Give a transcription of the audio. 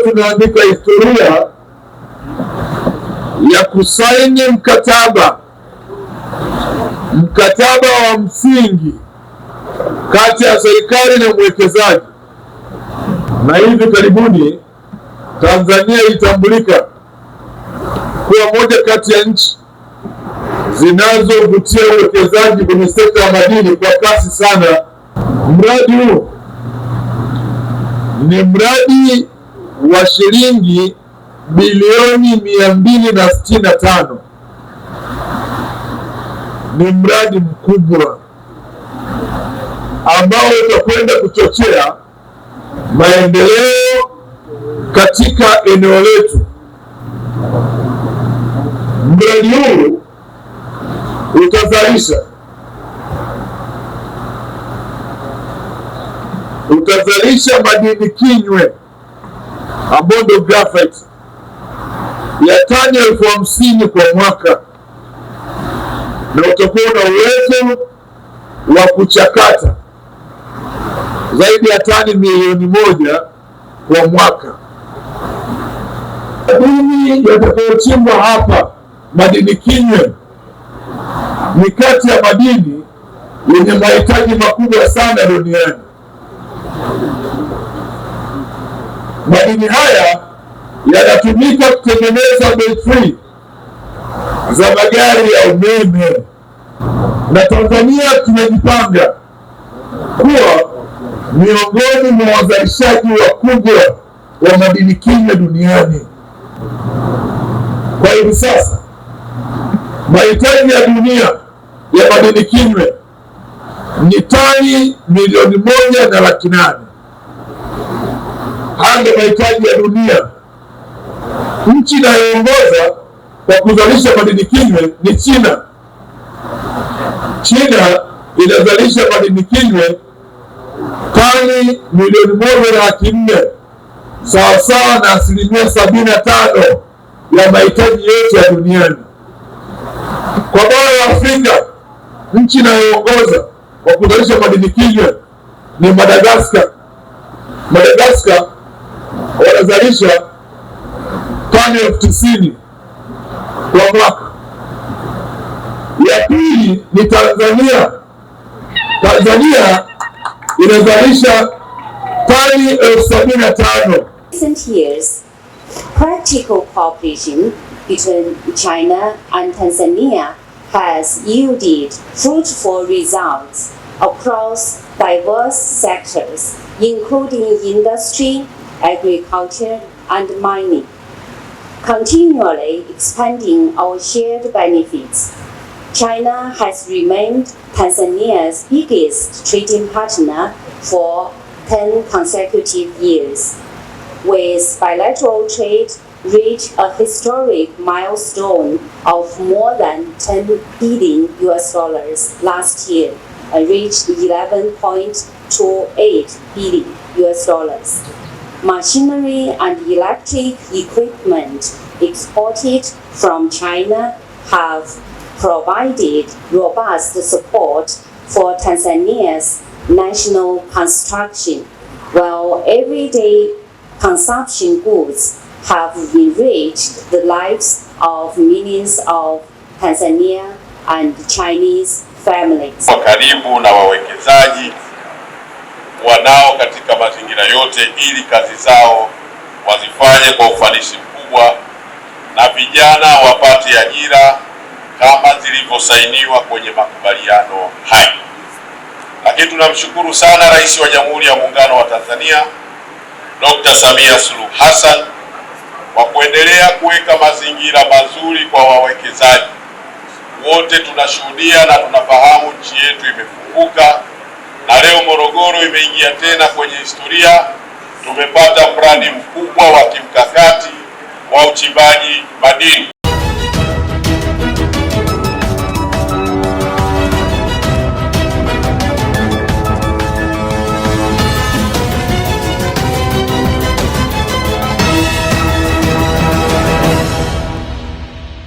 tunaandika historia ya kusaini mkataba wa msingi kati ya serikali na mwekezaji, na hivi karibuni Tanzania ilitambulika kuwa moja kati ya nchi zinazovutia uwekezaji kwenye sekta ya madini kwa kasi sana. Mradi huu ni mradi wa shilingi bilioni 265. Ni mradi mkubwa ambao utakwenda kuchochea maendeleo katika eneo letu. Mradi huu utazalisha madini kinywe ambayo ndio graphite ya tani 50,000 kwa mwaka, na utakuwa na uwezo wa kuchakata zaidi ya tani 1,000,000 kwa mwaka. Madini yatakayochimbwa hapa, madini kinywe, ni kati ya madini yenye mahitaji makubwa sana duniani. Madini haya yanatumika kutengeneza betri za magari ya umeme, na Tanzania tumejipanga kuwa miongoni mwa wazalishaji wakubwa wa madini kinywe duniani. Kwa hivi sasa mahitaji ya dunia ya madini kinywe ni tani 1,800,000. Haya ndio mahitaji ya dunia. Nchi inayoongoza kwa kuzalisha madini kinywe ni China. China inazalisha madini kinywe tani 1,400,000, sawasawa na 75% ya mahitaji yote ya duniani. Kwa bara la Afrika, nchi inayoongoza kwa kuzalisha madini kinywe ni Madagascar. Madagascar wanazalisha tani 90,000 kwa mwaka. Ya pili ni Tanzania. Tanzania inazalisha tani 75,000. Recent years, practical cooperation between China and Tanzania has yielded fruitful results across diverse sectors, including industry, agriculture, and mining, continually expanding our shared benefits. China has remained Tanzania's biggest trading partner for 10 consecutive years, with bilateral trade reached a historic milestone of more than $10 billion last year, and reached $11.28 billion. Machinery and electric equipment exported from China have provided robust support for Tanzania's national construction, while everyday consumption goods have enriched the lives of millions of Tanzania and Chinese families. Kwa karibu na wawekezaji wanao katika mazingira yote ili kazi zao wazifanye kwa ufanisi mkubwa na vijana wapate ajira kama zilivyosainiwa kwenye makubaliano haya. Lakini tunamshukuru sana Rais wa Jamhuri ya Muungano wa Tanzania Dr. Samia Suluhu Hassan kwa kuendelea kuweka mazingira mazuri kwa wawekezaji. Wote tunashuhudia na tunafahamu nchi yetu imefunguka, na leo Morogoro imeingia tena kwenye historia. Tumepata mradi mkubwa wa kimkakati wa uchimbaji madini.